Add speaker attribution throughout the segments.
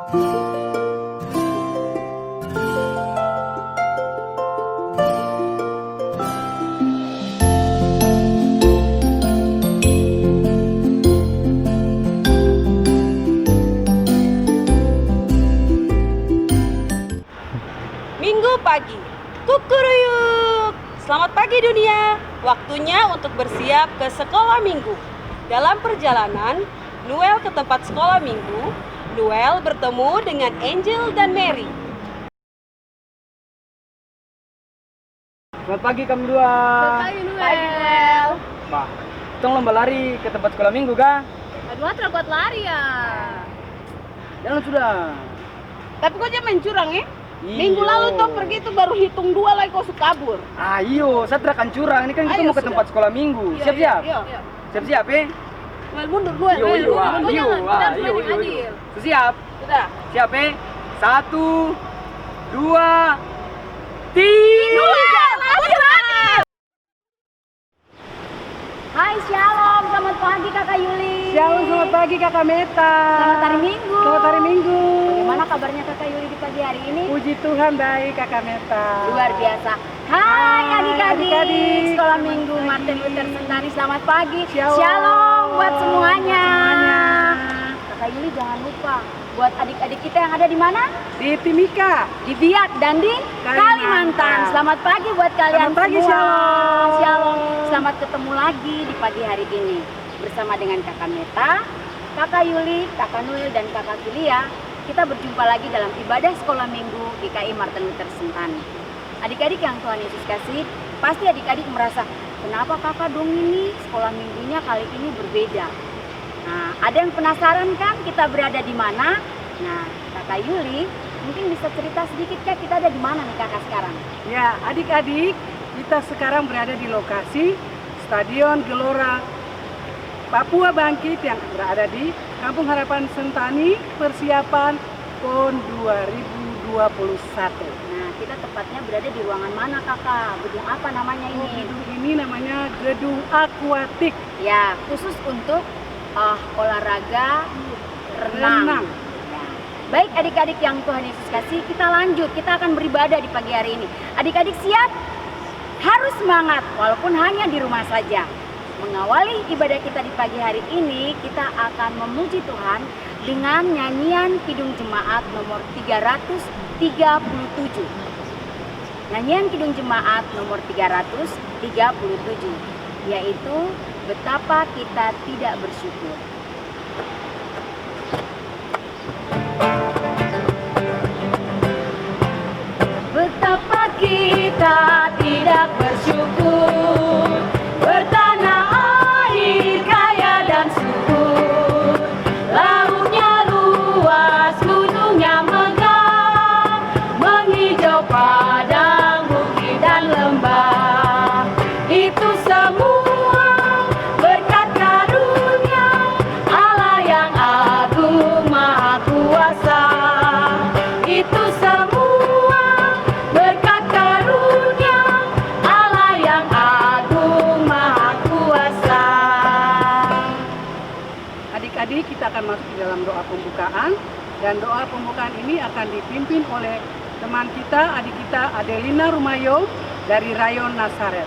Speaker 1: Minggu pagi, kukuruyuk. Selamat pagi dunia. Waktunya untuk bersiap ke sekolah minggu. Dalam perjalanan, Noel ke tempat sekolah minggu, Noel bertemu dengan Angel dan Mary.
Speaker 2: Selamat pagi kamu dua.
Speaker 3: Pagi Noel.
Speaker 2: Bah, tong lomba lari ke tempat sekolah minggu kah?
Speaker 3: Aduh, atra buat lari ya.
Speaker 2: Jalan sudah.
Speaker 3: Tapi kok jangan main curang ya?
Speaker 2: Iyo.
Speaker 3: Minggu lalu tuh pergi tuh baru hitung 2 lagi kau suka kabur.
Speaker 2: Ayo, saya terakan curang. Ini kan kita
Speaker 3: Ayo,
Speaker 2: mau ke
Speaker 3: sudah.
Speaker 2: tempat sekolah minggu. Siap-siap?
Speaker 3: Iya.
Speaker 2: Siap-siap ya?
Speaker 3: Noel mundur, Noel.
Speaker 2: Yo, yo, ah,
Speaker 3: Kau
Speaker 2: yo,
Speaker 3: jangan, kita
Speaker 2: ah,
Speaker 3: harus
Speaker 2: yo,
Speaker 3: main
Speaker 2: yo,
Speaker 3: yang
Speaker 2: yo.
Speaker 3: adil.
Speaker 2: Siap?
Speaker 3: Sudah.
Speaker 2: Siap ya? 1, 2, 3.
Speaker 4: Hai Shalom, selamat pagi Kakak Yuli.
Speaker 2: Shalom, selamat pagi Kakak Meta.
Speaker 4: Selamat hari Minggu.
Speaker 2: Selamat hari Minggu.
Speaker 4: Bagaimana kabarnya Kakak Yuli di pagi hari ini?
Speaker 2: Puji Tuhan baik Kakak Meta.
Speaker 4: Luar biasa. Hai adik-adik,
Speaker 2: adik-adik.
Speaker 4: Sekolah Minggu Martin Luther Sentani, selamat pagi.
Speaker 2: Shalom.
Speaker 4: Buat semuanya. Kakak Yuli jangan lupa buat adik-adik kita yang ada di mana?
Speaker 2: Di Timika.
Speaker 4: Di Biak dan di Kalimantan. Selamat pagi buat kalian
Speaker 2: Selamat pagi,
Speaker 4: semua.
Speaker 2: Shalom.
Speaker 4: Shalom. Selamat ketemu lagi di pagi hari ini bersama dengan Kakak Meta, Kakak Yuli, Kakak Noel dan Kakak Kilia. Kita berjumpa lagi dalam ibadah sekolah minggu GKI Martin Luther Sentani. Adik-adik yang Tuhan Yesus kasih, pasti adik-adik merasa, kenapa kakak dong ini sekolah minggunya kali ini berbeda? Nah, ada yang penasaran kan kita berada di mana? Nah, Kakak Yuli mungkin bisa cerita sedikit Kak, kita ada di mana nih Kakak sekarang?
Speaker 5: Ya, adik-adik, kita sekarang berada di lokasi Stadion Gelora Papua Bangkit yang berada di Kampung Harapan Sentani, persiapan PON 2021.
Speaker 4: Nah, kita tepatnya berada di ruangan mana Kakak? Gedung apa namanya ini?
Speaker 5: Gedung ini namanya Gedung Akuatik
Speaker 4: Ya, khusus untuk olahraga renang. Ya. Baik adik-adik yang Tuhan Yesus kasih, kita lanjut. Kita akan beribadah di pagi hari ini. Adik-adik siap? Harus semangat walaupun hanya di rumah saja. Mengawali ibadah kita di pagi hari ini, kita akan memuji Tuhan dengan nyanyian Kidung Jemaat nomor 337. Nyanyian Kidung Jemaat nomor 337, yaitu Betapa Kita Tidak Bersyukur. Betapa kita tidak bersyukur, bertanah air kaya dan subur, lautnya luas, gunungnya megah, menghijau padang, bukit dan lembah. Itu semua berkat karunia Allah yang agung maha kuasa. Itu semua berkat karunia Allah yang agung maha kuasa.
Speaker 5: Adik-adik, kita akan masuk di dalam doa pembukaan, dan doa pembukaan ini akan dipimpin oleh teman kita, adik kita Adelina Rumayo dari Rayon Nazaret.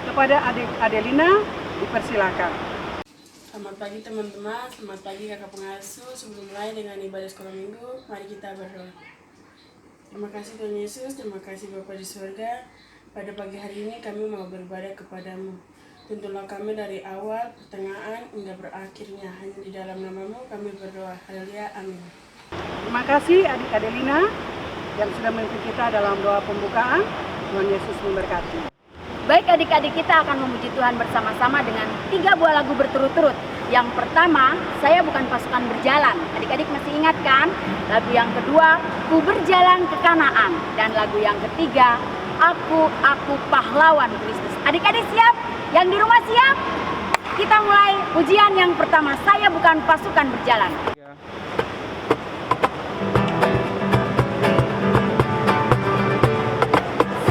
Speaker 5: Kepada adik Adelina, dipersilakan.
Speaker 6: Selamat pagi teman-teman, selamat pagi kakak pengasuh. Sebelum mulai dengan ibadah sekolah minggu, mari kita berdoa. Terima kasih Tuhan Yesus, terima kasih Bapa di surga. Pada pagi hari ini kami mau beribadah kepadamu. Tuntunlah kami dari awal, pertengahan, hingga berakhirnya. Hanya di dalam namamu kami berdoa. Haleluya, amin.
Speaker 5: Terima kasih adik Adelina yang sudah memimpin kita dalam doa pembukaan. Tuhan Yesus memberkati.
Speaker 4: Baik adik-adik, kita akan memuji Tuhan bersama-sama dengan 3 buah lagu berturut-turut. Yang pertama, Saya Bukan Pasukan Berjalan. Adik-adik masih ingat kan? Lagu yang kedua, Ku Berjalan ke Kanaan. Dan lagu yang ketiga, Aku Pahlawan Kristus. Adik-adik siap? Yang di rumah siap? Kita mulai ujian yang pertama, Saya Bukan Pasukan Berjalan.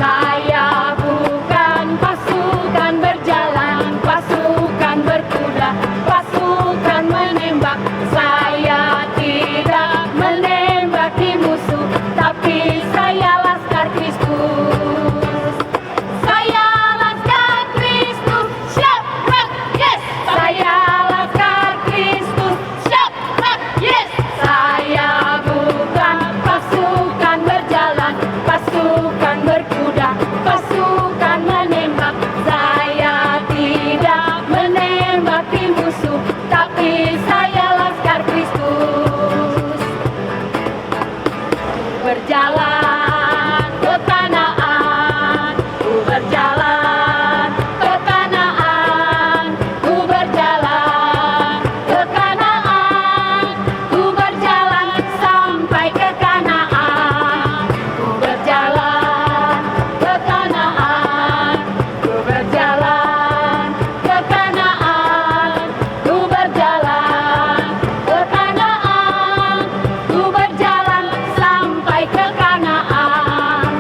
Speaker 4: Saya bukan pasukan berjalan, pasukan berkuda, pasukan menembak. Saya tidak menembak. mati musuh, tapi saya Laskar Kristus. Berjalan ke Kanaan, ku berjalan ke Kanaan, ku berjalan ke Kanaan, ku berjalan sampai ke Kanaan, ku berjalan ke Kanaan, ku berjalan ke Kanaan, ku berjalan ke Kanaan, ku berjalan sampai ke Kanaan.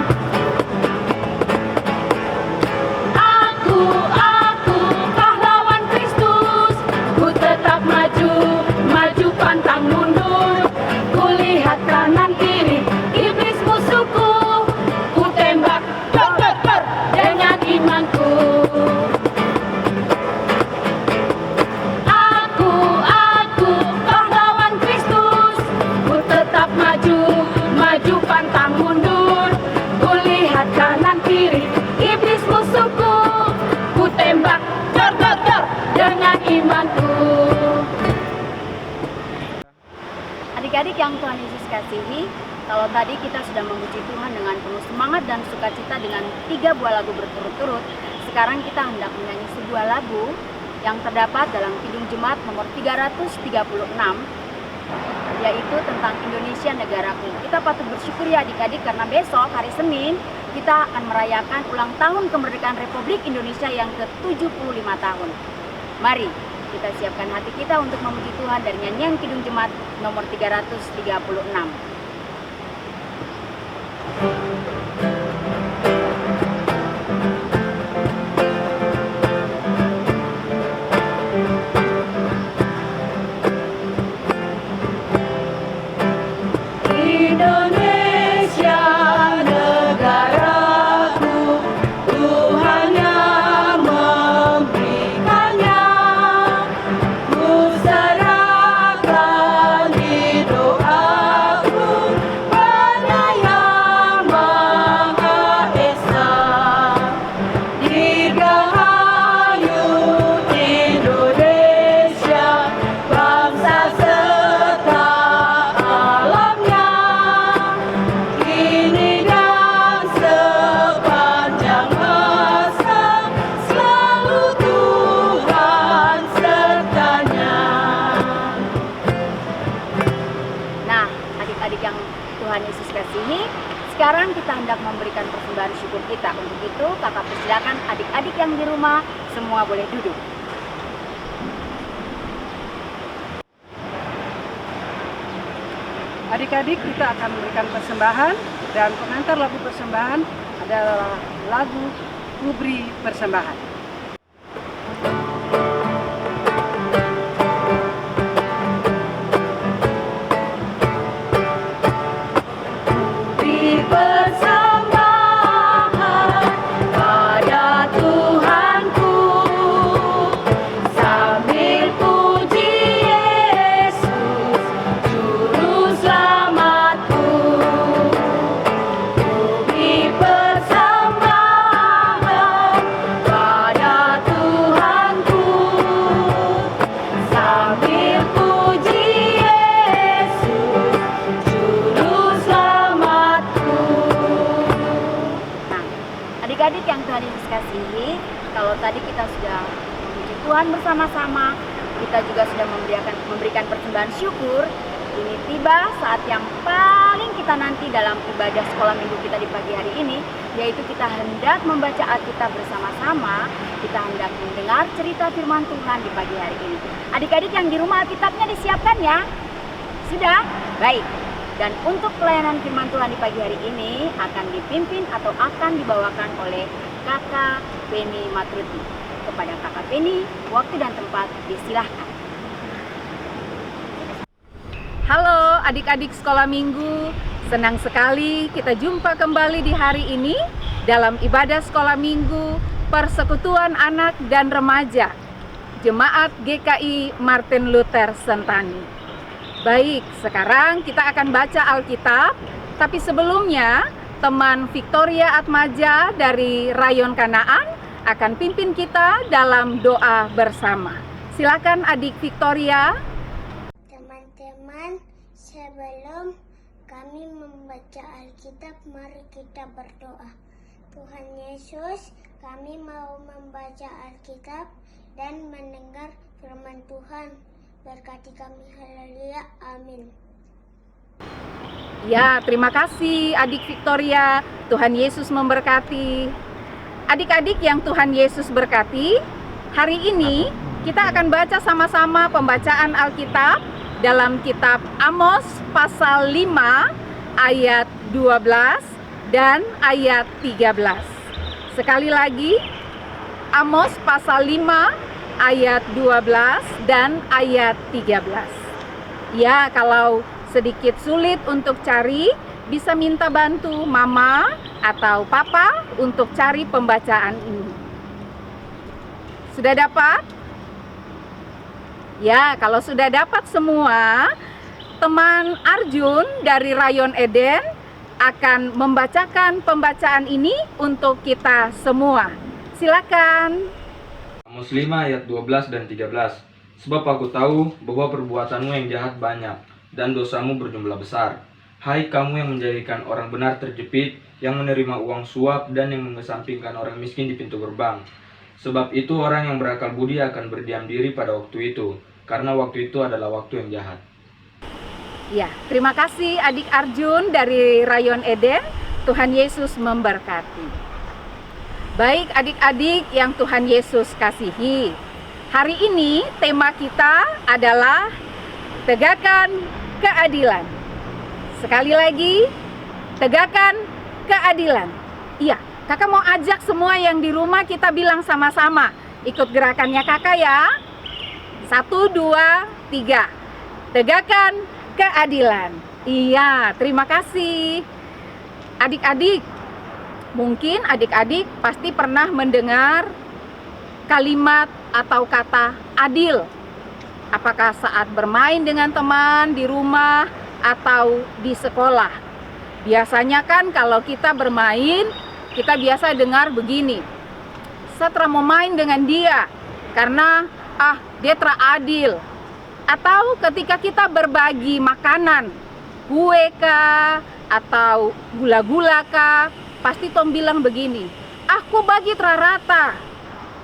Speaker 4: Aku pahlawan Kristus, ku tetap maju, maju pantang mundur. Kulihat kanan kiri, iblis musuhku, ku tembak, dor, dor, dor, dengan imanku. Aku pahlawan Kristus, ku tetap maju, maju pantang mundur. Kulihat kanan kiri, iblis musuhku, ku tembak, dor, dor, dor, dengan imanku. Adik-adik yang Tuhan Yesus kasihi, kalau tadi kita sudah memuji Tuhan dengan penuh semangat dan sukacita dengan 3 buah lagu berturut-turut, sekarang kita hendak menyanyi sebuah lagu yang terdapat dalam Kidung Jemaat nomor 336, yaitu tentang Indonesia Negaraku. Kita patut bersyukur ya adik-adik, karena besok hari Senin kita akan merayakan ulang tahun kemerdekaan Republik Indonesia yang ke-75 tahun. Mari kita siapkan hati kita untuk memuji Tuhan dari nyanyian Kidung Jemaat nomor 336. Indonesia negaraku, Tuhan yang memberikannya. Ku serahkan di doaku pada Yang Maha Esa. Dirgahayu Indonesia, bangsa serta alamnya, kini dan sepanjang masa, selalu Tuhan sertanya. Nah, adik-adik yang Tuhan Yesus kasihi, sekarang kita hendak memberikan persembahan syukur kita. Untuk itu, kakak persilakan adik-adik yang di rumah semua boleh duduk.
Speaker 5: Adik-adik, kita akan memberikan persembahan, dan pengantar lagu persembahan adalah lagu Kubri Persembahan.
Speaker 4: Beri persembahan pada Tuhanku, sambil puji Yesus, Juru Selamatku. Beri persembahan pada Tuhanku, sambil puji Yesus, Juru Selamatku. Nah, adik-adik yang Tuhan Yesus kasihi, kalau tadi kita sudah memuji Tuhan bersama-sama, kita juga sudah memberikan persembahan syukur. Ini tiba saat yang paling kita nanti dalam ibadah sekolah minggu kita di pagi hari ini, yaitu kita hendak membaca Alkitab bersama-sama. Kita hendak mendengar cerita firman Tuhan di pagi hari ini. Adik-adik yang di rumah, Alkitabnya disiapkan ya? Sudah? Baik. Dan untuk pelayanan firman Tuhan di pagi hari ini akan dipimpin atau akan dibawakan oleh Kakak Penny Matruti. Kepada Kakak Penny, waktu dan tempat disilahkan.
Speaker 2: Halo adik-adik sekolah minggu, senang sekali kita jumpa kembali di hari ini dalam ibadah sekolah minggu Persekutuan Anak dan Remaja Jemaat GKI Martin Luther Sentani. Baik, sekarang kita akan baca Alkitab, tapi sebelumnya teman Victoria Atmaja dari Rayon Kanaan akan pimpin kita dalam doa bersama. Silakan Adik Victoria.
Speaker 7: Teman-teman, sebelum kami membaca Alkitab, mari kita berdoa. Tuhan Yesus, kami mau membaca Alkitab dan mendengar firman Tuhan. Berkati kami, haleluya, amin.
Speaker 2: Ya, terima kasih Adik Victoria. Tuhan Yesus memberkati. Adik-adik yang Tuhan Yesus berkati, hari ini kita akan baca sama-sama pembacaan Alkitab dalam kitab Amos pasal 5 ayat 12 dan ayat 13. Sekali lagi, Amos pasal 5 ayat 12 dan ayat 13. Ya, kalau sedikit sulit untuk cari, bisa minta bantu mama atau papa untuk cari pembacaan ini. Sudah dapat? Ya, kalau sudah dapat semua, teman Arjun dari Rayon Eden akan membacakan pembacaan ini untuk kita semua. Silakan.
Speaker 8: Amos 5 ayat 12 dan 13. Sebab aku tahu bahwa perbuatanmu yang jahat banyak dan dosamu berjumlah besar. Hai kamu yang menjadikan orang benar terjepit, yang menerima uang suap dan yang mengesampingkan orang miskin di pintu gerbang. Sebab itu orang yang berakal budi akan berdiam diri pada waktu itu, karena waktu itu adalah waktu yang jahat.
Speaker 2: Ya, terima kasih Adik Arjun dari Rayon Eden. Tuhan Yesus memberkati. Baik adik-adik yang Tuhan Yesus kasihi, hari ini tema kita adalah tegakkan keadilan. Sekali lagi, tegakkan keadilan. Iya, kakak mau ajak semua yang di rumah kita bilang sama-sama. Ikut gerakannya kakak ya. 1, 2, 3. Tegakkan keadilan. Iya, terima kasih. Adik-adik, mungkin adik-adik pasti pernah mendengar kalimat atau kata adil. Apakah saat bermain dengan teman di rumah atau di sekolah? Biasanya kan kalau kita bermain, kita biasa dengar begini. Saya mau main dengan dia karena dia adil. Atau ketika kita berbagi makanan, kue kah atau gula-gula kah, pasti Tom bilang begini, aku bagi rata,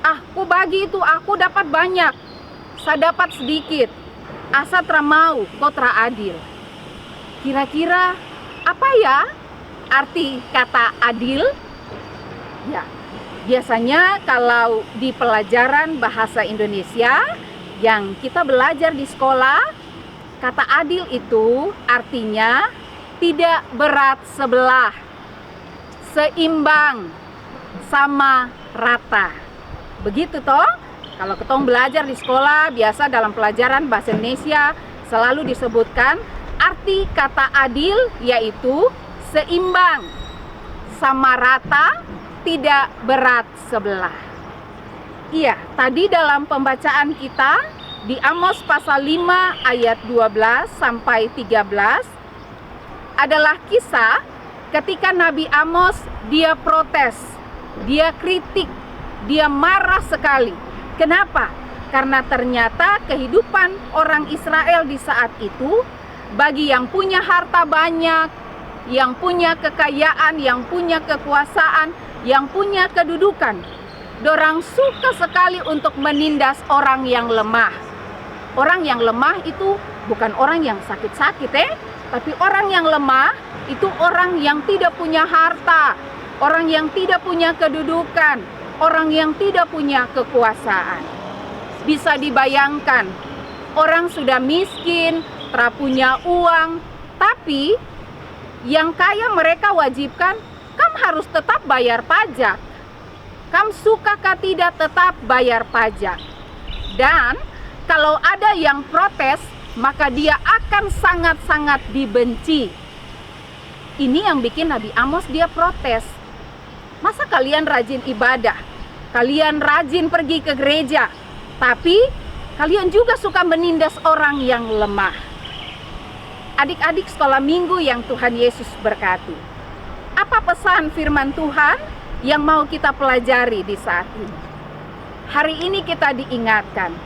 Speaker 2: aku bagi itu, aku dapat banyak, saya dapat sedikit, asa mau kau adil. Kira-kira apa ya arti kata adil? Ya, biasanya kalau di pelajaran bahasa Indonesia yang kita belajar di sekolah, kata adil itu artinya tidak berat sebelah, seimbang, sama rata. Begitu toh? Kalau ketong belajar di sekolah, biasa dalam pelajaran bahasa Indonesia selalu disebutkan arti kata adil yaitu seimbang, sama rata, tidak berat sebelah. Iya, tadi dalam pembacaan kita di Amos pasal 5 ayat 12 sampai 13 adalah kisah ketika Nabi Amos dia protes, dia kritik, dia marah sekali. Kenapa? Karena ternyata kehidupan orang Israel di saat itu, bagi yang punya harta banyak, yang punya kekayaan, yang punya kekuasaan, yang punya kedudukan, dorang suka sekali untuk menindas orang yang lemah. Orang yang lemah itu bukan orang yang sakit-sakit tapi orang yang lemah itu orang yang tidak punya harta, orang yang tidak punya kedudukan, orang yang tidak punya kekuasaan. Bisa dibayangkan, orang sudah miskin, tak punya uang, tapi yang kaya mereka wajibkan, kamu harus tetap bayar pajak. Kamu suka kah tidak tetap bayar pajak. Dan kalau ada yang protes, maka dia akan sangat-sangat dibenci. Ini yang bikin Nabi Amos dia protes. Masa kalian rajin ibadah, kalian rajin pergi ke gereja, tapi kalian juga suka menindas orang yang lemah. Adik-adik sekolah minggu yang Tuhan Yesus berkati, apa pesan firman Tuhan yang mau kita pelajari di saat ini? Hari ini kita diingatkan,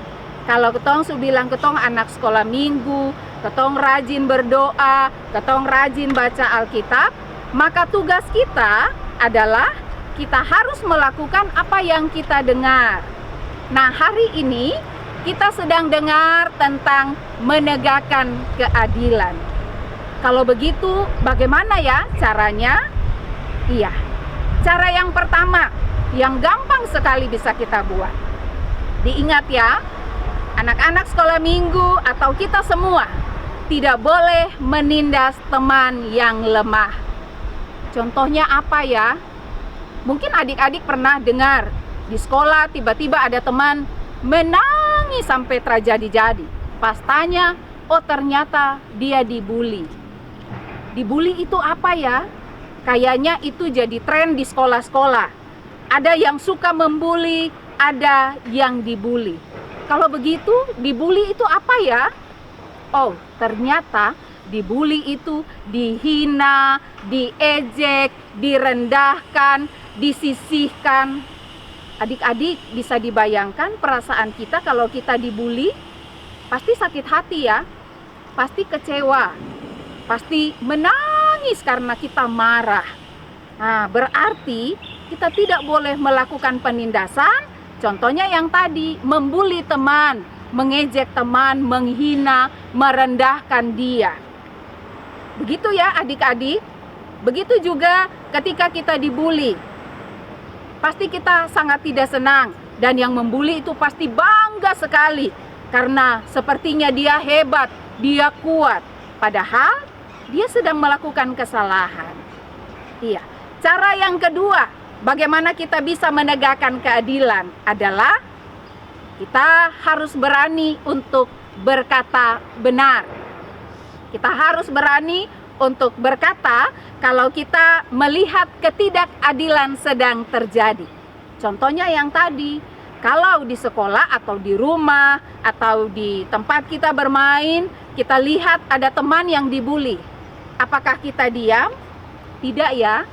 Speaker 2: Kalau ketong su bilang ketong anak sekolah minggu, ketong rajin berdoa, ketong rajin baca Alkitab, maka tugas kita adalah kita harus melakukan apa yang kita dengar. Nah, hari ini kita sedang dengar tentang menegakkan keadilan. Kalau begitu, bagaimana ya caranya? Iya, cara yang pertama, yang gampang sekali bisa kita buat. Diingat ya, anak-anak sekolah minggu atau kita semua tidak boleh menindas teman yang lemah. Contohnya apa ya? Mungkin adik-adik pernah dengar di sekolah tiba-tiba ada teman menangis sampai terjadi-jadi. Pas tanya, oh ternyata dia dibully. Dibully itu apa ya? Kayaknya itu jadi tren di sekolah-sekolah. Ada yang suka membuli, ada yang dibully. Kalau begitu, dibully itu apa ya? Oh, ternyata dibully itu dihina, diejek, direndahkan, disisihkan. Adik-adik bisa dibayangkan perasaan kita kalau kita dibully? Pasti sakit hati ya, pasti kecewa, pasti menangis karena kita marah. Nah, berarti kita tidak boleh melakukan penindasan. Contohnya yang tadi, membuli teman, mengejek teman, menghina, merendahkan dia. Begitu ya adik-adik. Begitu juga ketika kita dibully. Pasti kita sangat tidak senang. Dan yang membuli itu pasti bangga sekali. Karena sepertinya dia hebat, dia kuat. Padahal dia sedang melakukan kesalahan. Iya. Cara yang kedua, bagaimana kita bisa menegakkan keadilan adalah kita harus berani untuk berkata benar. Kita harus berani untuk berkata kalau kita melihat ketidakadilan sedang terjadi. Contohnya yang tadi, kalau di sekolah atau di rumah atau di tempat kita bermain, kita lihat ada teman yang dibully. Apakah kita diam? Tidak ya.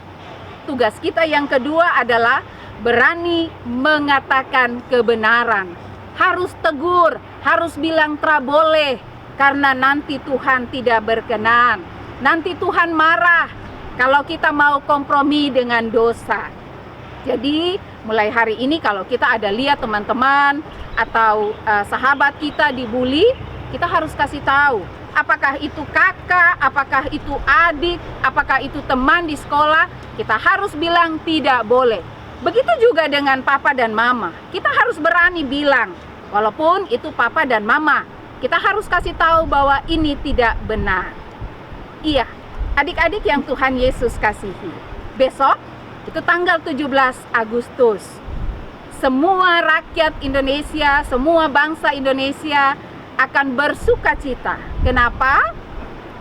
Speaker 2: Tugas kita yang kedua adalah berani mengatakan kebenaran. Harus tegur, harus bilang tra boleh, karena nanti Tuhan tidak berkenan. Nanti Tuhan marah kalau kita mau kompromi dengan dosa. Jadi mulai hari ini kalau kita ada lihat teman-teman atau sahabat kita dibully, kita harus kasih tahu. Apakah itu kakak, apakah itu adik, apakah itu teman di sekolah, kita harus bilang tidak boleh. Begitu juga dengan papa dan mama. Kita harus berani bilang, walaupun itu papa dan mama, kita harus kasih tahu bahwa ini tidak benar. Iya, adik-adik yang Tuhan Yesus kasihi. Besok, itu tanggal 17 Agustus. Semua rakyat Indonesia, semua bangsa Indonesia akan bersuka cita. Kenapa?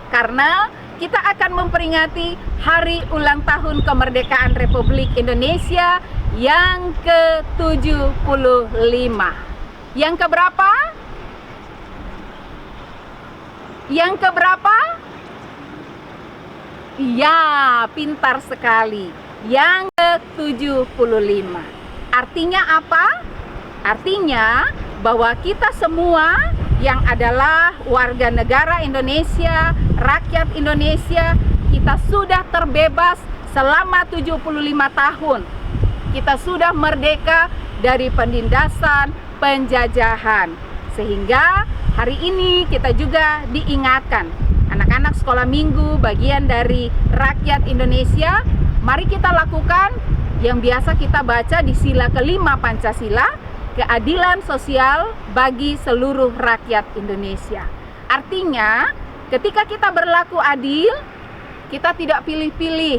Speaker 2: Karena kita akan memperingati hari ulang tahun kemerdekaan Republik Indonesia yang ke-75. Yang keberapa? Yang keberapa? Ya, pintar sekali. Yang ke-75. Artinya apa? Artinya bahwa kita semua yang adalah warga negara Indonesia, rakyat Indonesia, kita sudah terbebas selama 75 tahun. Kita sudah merdeka dari penindasan, penjajahan. Sehingga hari ini kita juga diingatkan, anak-anak sekolah minggu, bagian dari rakyat Indonesia, mari kita lakukan yang biasa kita baca di sila kelima Pancasila, keadilan sosial bagi seluruh rakyat Indonesia. Artinya, ketika kita berlaku adil, kita tidak pilih-pilih.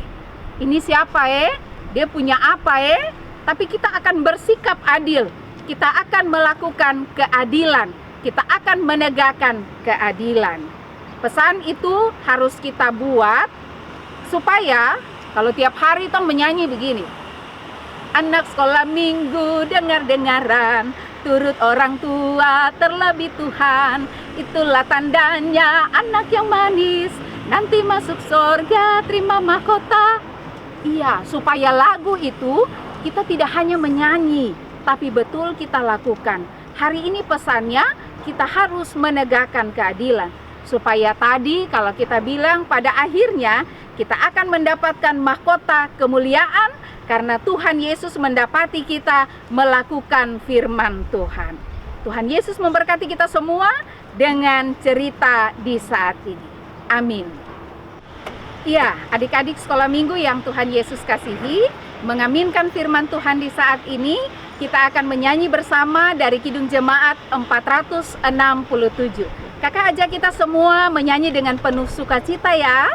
Speaker 2: Ini siapa dia punya apa tapi kita akan bersikap adil. Kita akan melakukan keadilan. Kita akan menegakkan keadilan. Pesan itu harus kita buat supaya kalau tiap hari itu menyanyi begini. Anak sekolah minggu dengar-dengaran, turut orang tua terlebih Tuhan. Itulah tandanya anak yang manis, nanti masuk surga terima mahkota. Iya, supaya lagu itu kita tidak hanya menyanyi, tapi betul kita lakukan. Hari ini pesannya kita harus menegakkan keadilan. Supaya tadi kalau kita bilang pada akhirnya kita akan mendapatkan mahkota kemuliaan karena Tuhan Yesus mendapati kita melakukan firman Tuhan. Tuhan Yesus memberkati kita semua dengan cerita di saat ini. Amin. Ya, adik-adik sekolah minggu yang Tuhan Yesus kasihi, mengaminkan firman Tuhan di saat ini, kita akan menyanyi bersama dari Kidung Jemaat 467. Kakak ajak kita semua menyanyi dengan penuh sukacita ya.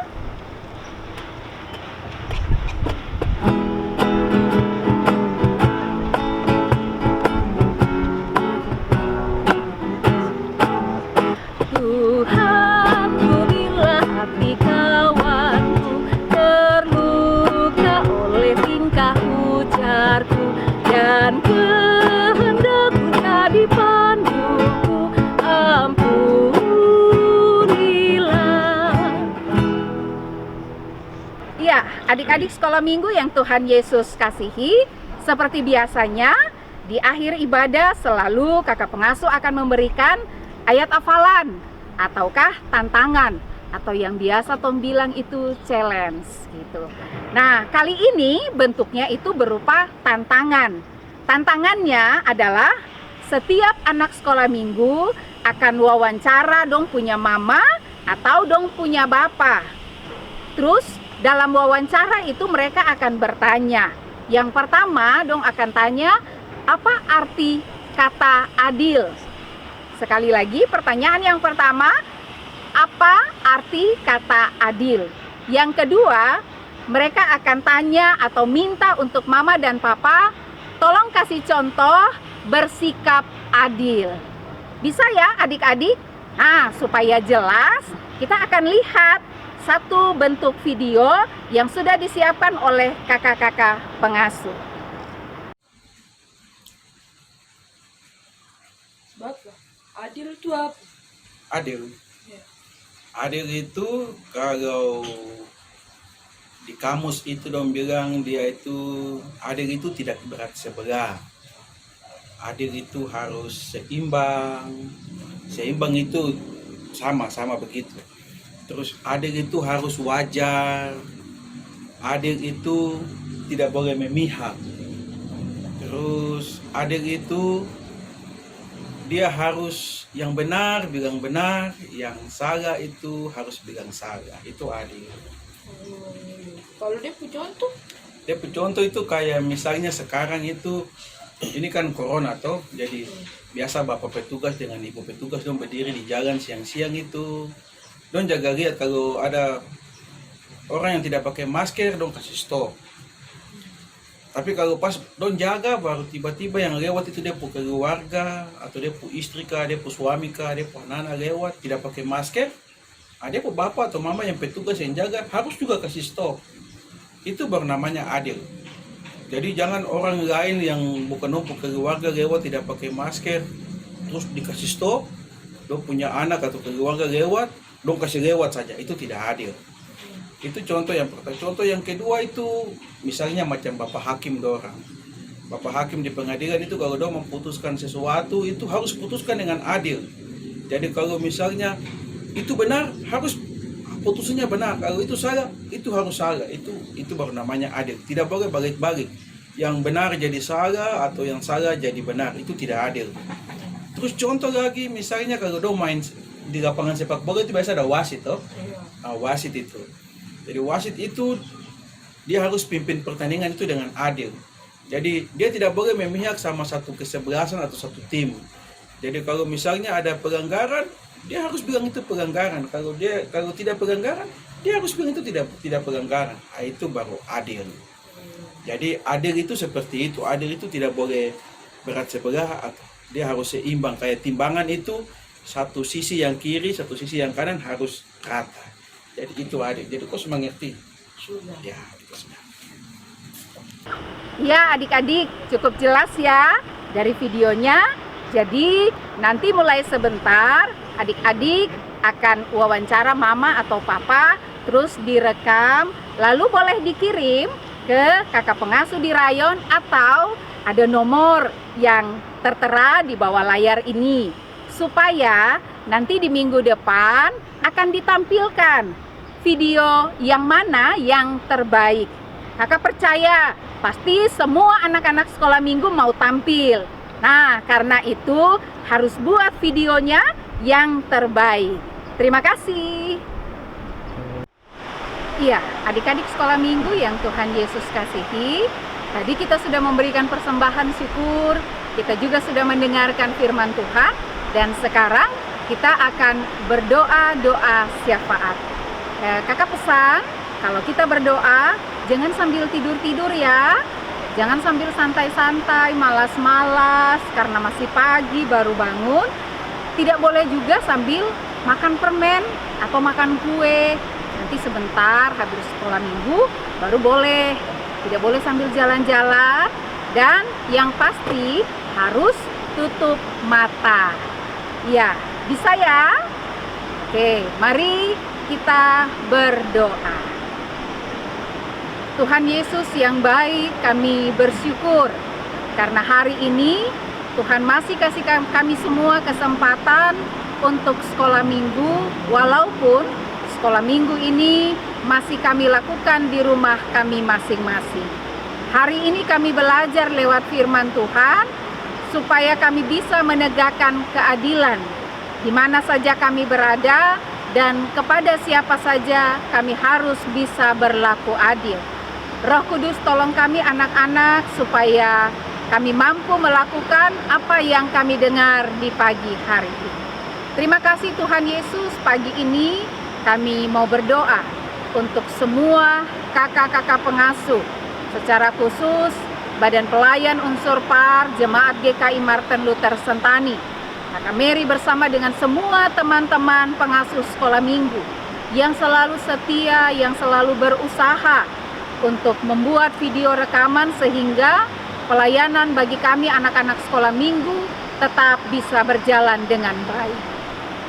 Speaker 2: Tuhan, berilah hati kawanku terluka oleh tingkah ujarku dan kehendakku jadi panduku, ampunilah. Ya, adik-adik sekolah minggu yang Tuhan Yesus kasihi, seperti biasanya di akhir ibadah selalu kakak pengasuh akan memberikan ayat hafalan ataukah tantangan atau yang biasa Tom bilang itu challenge gitu. Nah, kali ini bentuknya itu berupa tantangan. Tantangannya adalah setiap anak sekolah minggu akan wawancara dong punya mama atau dong punya bapak. Terus dalam wawancara itu mereka akan bertanya. Yang pertama dong akan tanya, apa arti kata adil? Sekali lagi pertanyaan yang pertama, apa arti kata adil? Yang kedua, mereka akan tanya atau minta untuk mama dan papa, tolong kasih contoh bersikap adil. Bisa ya adik-adik? Nah, supaya jelas, kita akan lihat satu bentuk video yang sudah disiapkan oleh kakak-kakak pengasuh.
Speaker 6: Bapak, adil itu apa?
Speaker 9: Adil. Adil itu kalau di kamus itu dong bilang dia itu adil itu tidak berat sebelah. Adil itu harus seimbang. Seimbang itu sama begitu. Terus adil itu harus wajar. Adil itu tidak boleh memihak. Terus adil itu dia harus yang benar bilang benar, yang salah itu harus bilang salah. Itu adil.
Speaker 6: Kalau dia punya contoh?
Speaker 9: Dia punya contoh itu kayak misalnya sekarang itu ini kan corona toh, jadi biasa bapak petugas dengan ibu petugas dong berdiri di jalan siang-siang itu, dong jaga lihat kalau ada orang yang tidak pakai masker dong kasih stop. Tapi kalau pas dong jaga baru tiba-tiba yang lewat itu dia pu keluarga atau dia pu istri kah, dia pu suami kah, dia pu anak lewat tidak pakai masker, dia pu bapak atau mama yang petugas yang jaga harus juga kasih stop. Itu baru namanya adil. Jadi jangan orang lain yang bukan dong pu keluarga lewat tidak pakai masker terus dikasih stop, dong punya anak atau keluarga lewat dong kasih lewat saja, itu tidak adil. Itu contoh yang pertama. Contoh yang kedua itu misalnya macam bapak hakim dorang. Bapak hakim di pengadilan itu kalau dia memutuskan sesuatu itu harus putuskan dengan adil. Jadi kalau misalnya itu benar harus putusannya benar. Kalau itu salah itu harus salah. Itu baru namanya adil. Tidak boleh balik-balik. Yang benar jadi salah atau yang salah jadi benar. Itu tidak adil. Terus contoh lagi misalnya kalau dia main di lapangan sepak bola itu biasa ada wasit toh. Nah, wasit itu. Jadi wasit itu dia harus pimpin pertandingan itu dengan adil. Jadi dia tidak boleh memihak sama satu kesebelasan atau satu tim. Jadi kalau misalnya ada pelanggaran, dia harus bilang itu pelanggaran. Kalau tidak pelanggaran, dia harus bilang itu tidak pelanggaran. Nah, itu baru adil. Jadi adil itu seperti itu. Adil itu tidak boleh berat sebelah, dia harus seimbang. Kayak timbangan itu satu sisi yang kiri, satu sisi yang kanan harus rata. Jadi itu adil. Jadi kau mengerti? Sudah. Ya, itu sudah.
Speaker 2: Ya adik-adik, cukup jelas ya dari videonya. Jadi nanti mulai sebentar adik-adik akan wawancara mama atau papa, terus direkam, lalu boleh dikirim ke kakak pengasuh di rayon atau ada nomor yang tertera di bawah layar ini. supaya nanti di minggu depan akan ditampilkan video yang mana yang terbaik. Kakak percaya pasti semua anak-anak sekolah minggu mau tampil. Nah, karena itu harus buat videonya yang terbaik. Terima kasih. Iya, adik-adik sekolah minggu yang Tuhan Yesus kasihi, tadi kita sudah memberikan persembahan syukur, kita juga sudah mendengarkan firman Tuhan, dan sekarang kita akan berdoa doa syafaat. Kakak pesan, kalau kita berdoa, jangan sambil tidur-tidur ya, jangan sambil santai-santai, malas-malas, karena masih pagi baru bangun. Tidak boleh juga sambil makan permen atau makan kue. Nanti sebentar habis sekolah minggu baru boleh. Tidak boleh sambil jalan-jalan, dan yang pasti harus tutup mata. Ya, bisa ya? Oke, mari kita berdoa. Tuhan Yesus yang baik, kami bersyukur karena hari ini Tuhan masih kasih kami semua kesempatan untuk sekolah minggu, walaupun sekolah minggu ini masih kami lakukan di rumah kami masing-masing. Hari ini kami belajar lewat firman Tuhan supaya kami bisa menegakkan keadilan di mana saja kami berada, dan kepada siapa saja kami harus bisa berlaku adil. Roh Kudus, tolong kami anak-anak supaya kami mampu melakukan apa yang kami dengar di pagi hari ini. Terima kasih Tuhan Yesus, pagi ini kami mau berdoa untuk semua kakak-kakak pengasuh, secara khusus Badan Pelayan Unsur PAR Jemaat GKI Martin Luther Sentani. Kakak Mary bersama dengan semua teman-teman pengasuh sekolah minggu yang selalu setia, yang selalu berusaha untuk membuat video rekaman sehingga pelayanan bagi kami anak-anak sekolah minggu tetap bisa berjalan dengan baik.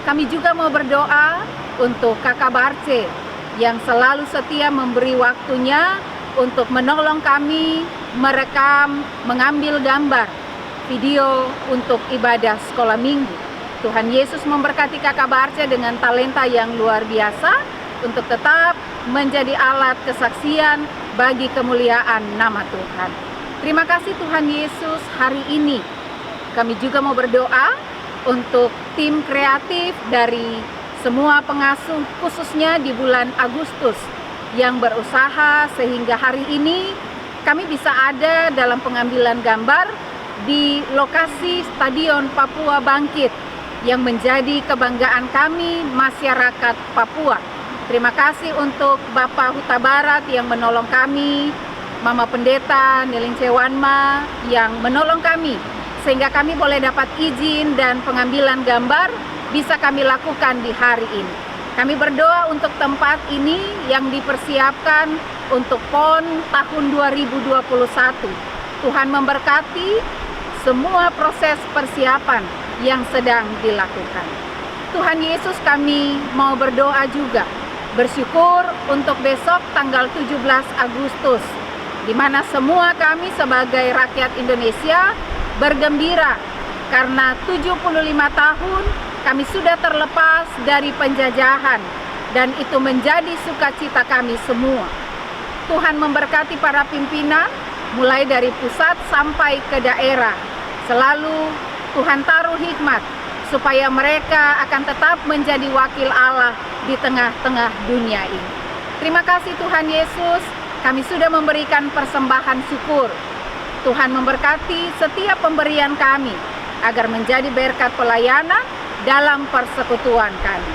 Speaker 2: Kami juga mau berdoa untuk Kakak Barce yang selalu setia memberi waktunya untuk menolong kami merekam, mengambil gambar, video untuk ibadah sekolah minggu. Tuhan Yesus memberkati Kakak Barce dengan talenta yang luar biasa untuk tetap menjadi alat kesaksian bagi kemuliaan nama Tuhan. Terima kasih Tuhan Yesus, hari ini kami juga mau berdoa untuk tim kreatif dari semua pengasuh, khususnya di bulan Agustus, yang berusaha sehingga hari ini kami bisa ada dalam pengambilan gambar di lokasi Stadion Papua Bangkit yang menjadi kebanggaan kami masyarakat Papua. Terima kasih untuk Bapak Huta Barat yang menolong kami, Mama Pendeta Niling Cewanma yang menolong kami sehingga kami boleh dapat izin dan pengambilan gambar bisa kami lakukan di hari ini. Kami berdoa untuk tempat ini yang dipersiapkan untuk PON tahun 2021. Tuhan memberkati semua proses persiapan yang sedang dilakukan. Tuhan Yesus, kami mau berdoa juga, bersyukur untuk besok tanggal 17 Agustus, di mana semua kami sebagai rakyat Indonesia bergembira karena 75 tahun kami sudah terlepas dari penjajahan, dan itu menjadi sukacita kami semua. Tuhan memberkati para pimpinan mulai dari pusat sampai ke daerah. Selalu Tuhan taruh hikmat supaya mereka akan tetap menjadi wakil Allah di tengah-tengah dunia ini. Terima kasih Tuhan Yesus, kami sudah memberikan persembahan syukur. Tuhan memberkati setiap pemberian kami agar menjadi berkat pelayanan dalam persekutuan kami.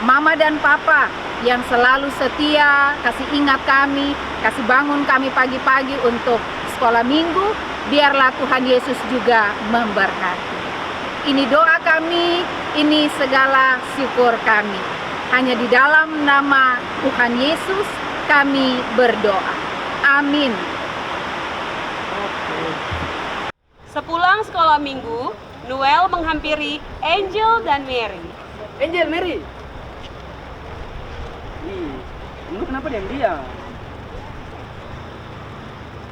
Speaker 2: Mama dan Papa yang selalu setia, kasih ingat kami, kasih bangun kami pagi-pagi untuk sekolah minggu, biarlah Tuhan Yesus juga memberkati. Ini doa kami, ini segala syukur kami. Hanya di dalam nama Tuhan Yesus kami berdoa. Amin.
Speaker 1: Sepulang sekolah minggu, Noel menghampiri Angel dan Mary.
Speaker 5: Angel, Mary. Lu kenapa diam-diam?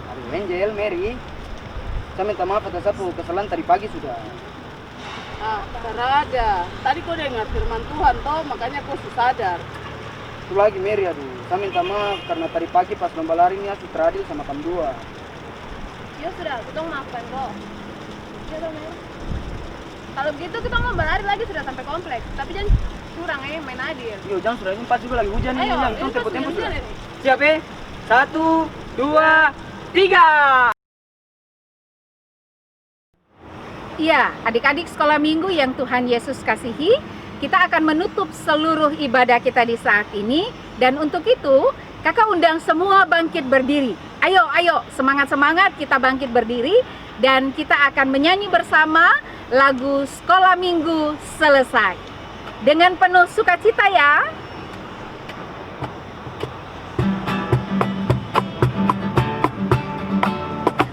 Speaker 5: Aduh, Angel, Mary. Saya minta maaf atas apa kesalahan tadi pagi sudah.
Speaker 3: Ah, ada. Tadi kau dengar firman Tuhan toh, makanya kau sadar.
Speaker 10: Itu lagi Mary, aduh. Saya minta maaf karena tadi pagi pas lomba lari ini aku teradil sama kamu dua.
Speaker 3: Ya sudah, kita maafkan kok. Ya dong, Mary. Kalau begitu kita mau berlari lagi sudah sampai kompleks. Tapi jangan curang main adil.
Speaker 10: Yo, jangan sudah ini pas juga lagi hujan ini,
Speaker 3: Ayo,
Speaker 10: yang
Speaker 3: ini pas
Speaker 10: tempo-tempo
Speaker 3: hujan
Speaker 10: sudah.
Speaker 3: ini.
Speaker 10: Siap 1, 2, 3.
Speaker 2: Iya, adik-adik sekolah minggu yang Tuhan Yesus kasihi, kita akan menutup seluruh ibadah kita di saat ini. Dan untuk itu, kakak undang semua bangkit berdiri. Ayo, semangat-semangat kita bangkit berdiri. Dan kita akan menyanyi bersama lagu Sekolah Minggu Selesai. Dengan penuh sukacita ya.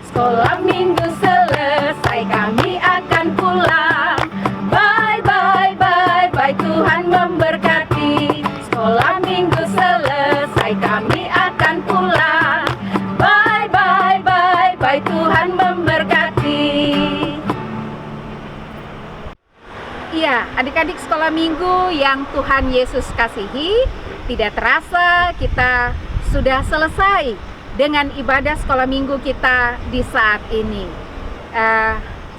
Speaker 2: Sekolah minggu selesai, kami akan pulang. Bye, bye, bye, bye, Tuhan memberkati. Sekolah minggu selesai, kami akan pulang. Bye, bye, bye, bye, Tuhan memberkati. Iya, adik-adik sekolah minggu yang Tuhan Yesus kasihi, tidak terasa kita sudah selesai dengan ibadah sekolah minggu kita di saat ini.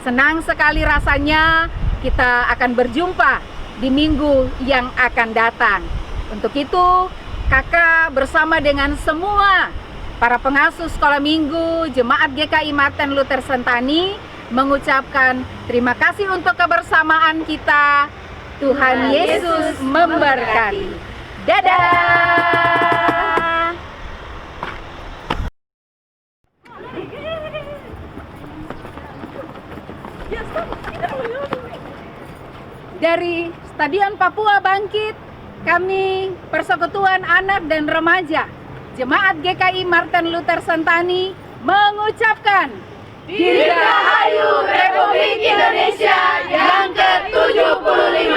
Speaker 2: Senang sekali rasanya kita akan berjumpa di minggu yang akan datang. Untuk itu, kakak bersama dengan semua para pengasuh sekolah minggu Jemaat GKI Martin Luther Sentani mengucapkan terima kasih untuk kebersamaan kita. Tuhan Yesus memberkati. Dadah! Dari Stadion Papua Bangkit, kami Persekutuan Anak dan Remaja Jemaat GKI Martin Luther Sentani mengucapkan Dirgahayu Republik Indonesia yang ke-75.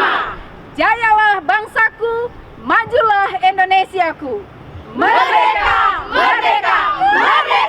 Speaker 2: Jayalah bangsaku, majulah Indonesiaku. Merdeka, merdeka, merdeka.